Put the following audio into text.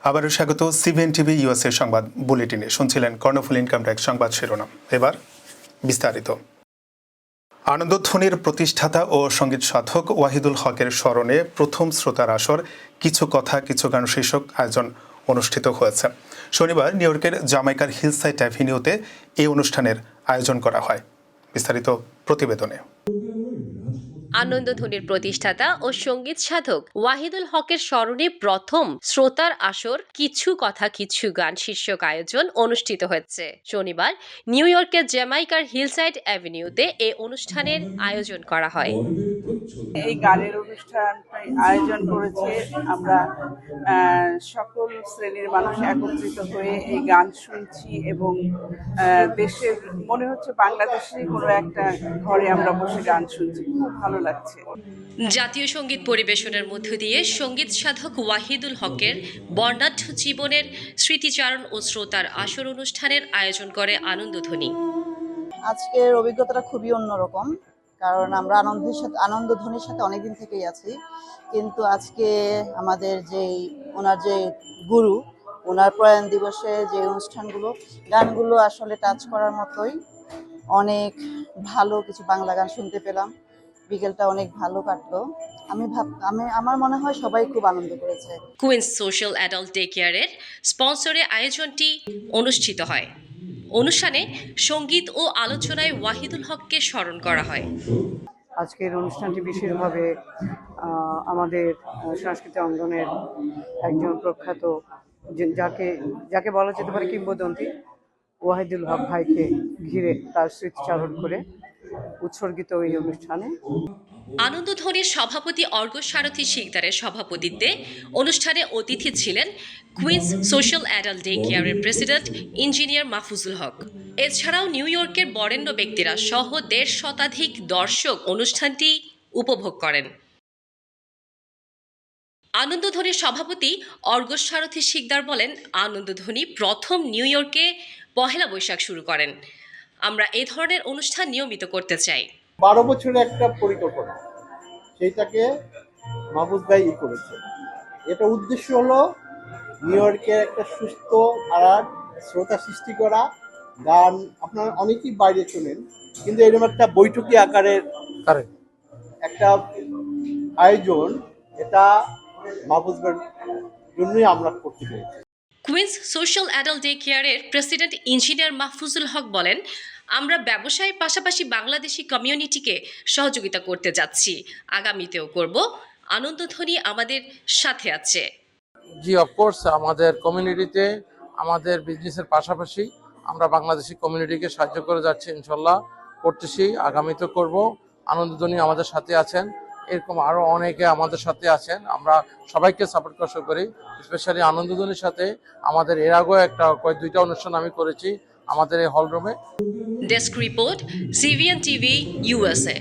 আবারও স্বাগত CBN TV USA সংবাদ বুলেটিনে। শুনছিলেন কর্ণফুল ইনকাম ট্যাক্স সংবাদ শিরোনাম। এবার বিস্তারিত। আনন্দধ্বনির প্রতিষ্ঠাতা ও সঙ্গীত সাধক ওয়াহিদুল হকের স্মরণে প্রথম শ্রোতার আসর কিছু কথা কিছু গান শীর্ষক আয়োজন অনুষ্ঠিত হয়েছে। শনিবার নিউ ইয়র্কের জামাইকার হিলসাইড অ্যাভিনিউতে এই অনুষ্ঠানের আয়োজন করা হয়। বিস্তারিত প্রতিবেদনে। আনন্দধ্বনির প্রতিষ্ঠাতা ও সঙ্গীত সাধক ওয়াহিদুল হকের স্মরণে প্রথম শ্রোতার আসর কিছু কথা কিছু গান শীর্ষক আয়োজন অনুষ্ঠিত হয়েছে। শনিবার নিউ ইয়র্কের জ্যামাইকার হিলসাইড অ্যাভিনিউতে এই অনুষ্ঠানের আয়োজন করা হয়। এই গানের অনুষ্ঠান আয়োজন করেছে আমরা সকল শ্রেণীর মানুষ একত্রিত হয়ে এই গান শুনছি এবং দেশের মনে হচ্ছে বাংলাদেশের কোনো একটা ঘরে আমরা বসে গান শুনছি, খুব ভালো লাগছে। জাতীয় সঙ্গীত পরিবেশনের মধ্য দিয়ে সঙ্গীত সাধক ওয়াহিদুল হকের বর্ণাঢ্য জীবনের স্মৃতিচারণ ও শ্রোতার আসর অনুষ্ঠানের আয়োজন করে আনন্দধ্বনি। আজকের অভিজ্ঞতাটা খুবই অন্যরকম, কারণ আমরা আনন্দধ্বনির সাথে অনেকদিন থেকেই আছি, কিন্তু আজকে আমাদের ওনার যে গুরু, ওনার প্রয়াণ দিবসে যে অনুষ্ঠানগুলো গানগুলো আসলে টাচ করার মতোই। অনেক ভালো কিছু বাংলা গান শুনতে পেলাম, বিকেলটা অনেক ভালো কাটলো। আমার মনে হয় সবাই খুব আনন্দ করেছে। কুইন্স সোশ্যাল অ্যাডাল্ট ডে কেয়ারের স্পন্সরে আয়োজনটি অনুষ্ঠিত হয়। অনুষ্ঠানে সঙ্গীত ও আলোচনায় ওয়াহিদুল হককে স্মরণ করা হয়। আজকের অনুষ্ঠানটি বিশেষভাবে আমাদের সাংস্কৃতিক অঙ্গনের একজন প্রখ্যাত, যাকে বলা যেতে পারে কিংবদন্তি, ওয়াহিদুল হক ভাইকে ঘিরে তার স্মৃতিচারণ করে উৎসর্গিত এই অনুষ্ঠানে। আনন্দধ্বনির সভাপতি অর্ঘ্য সারথী শিকদারের সভাপতিত্বে অনুষ্ঠানে অতিথি ছিলেন কুইন্স সোশ্যাল অ্যাডাল্ট ডে কেয়ারের প্রেসিডেন্ট ইঞ্জিনিয়ার মাহফুজুল হক। এছাড়াও নিউ ইয়র্কের বরেণ্য ব্যক্তিরা সহ 1.5 শতাধিক দর্শক অনুষ্ঠানটি উপভোগ করেন। আনন্দধ্বনির সভাপতি অর্ঘ্য সারথী শিকদার বলেন, আনন্দধ্বনি প্রথম নিউ ইয়র্কে 1 বৈশাখ শুরু করেন। আমরা এ ধরনের অনুষ্ঠান নিয়মিত করতে চাই। 12 বছরের একটা পরিকল্পনা, সেইটাকে মাহফুজ ভাই করেছে। এটা উদ্দেশ্য হলো নিউ ইয়র্কের একটা সুস্থ ধারার শ্রোতা সৃষ্টি করা। গান আপনারা অনেকেই বাইরে শোনেন, কিন্তু এরকম একটা বৈঠকি আকারের একটা আয়োজন, এটা মাহফুজ ভাইয়ের জন্যই আমরা করতে পেরেছি। কুইন্স সোশ্যাল অ্যাডাল্ট ডে কেয়ারের প্রেসিডেন্ট ইঞ্জিনিয়ার মাহফুজুল হক বলেন, আমরা ব্যবসায়ের পাশাপাশি বাংলাদেশি কমিউনিটিকে সহযোগিতা করতে যাচ্ছি, আগামীতেও করব। আনন্দধ্বনি আমাদের সাথে আছে। জি, অফকোর্স আমাদের কমিউনিটিতে আমাদের বিজনেসের পাশাপাশি আমরা বাংলাদেশি কমিউনিটিকে সাহায্য করে যাচ্ছি, ইনশাল্লাহ করতেছি, আগামীতেও করব। আনন্দধ্বনি আমাদের সাথে আছেন, এরকম আরও অনেকে আমাদের সাথে আছেন। আমরা সবাইকে সাপোর্ট করি, স্পেশালি আনন্দধ্বনির সাথে আমাদের এর আগেও দুইটা অনুষ্ঠান আমি করেছি আমাদের এই হলরুমে। Desk report, CBN TV, USA.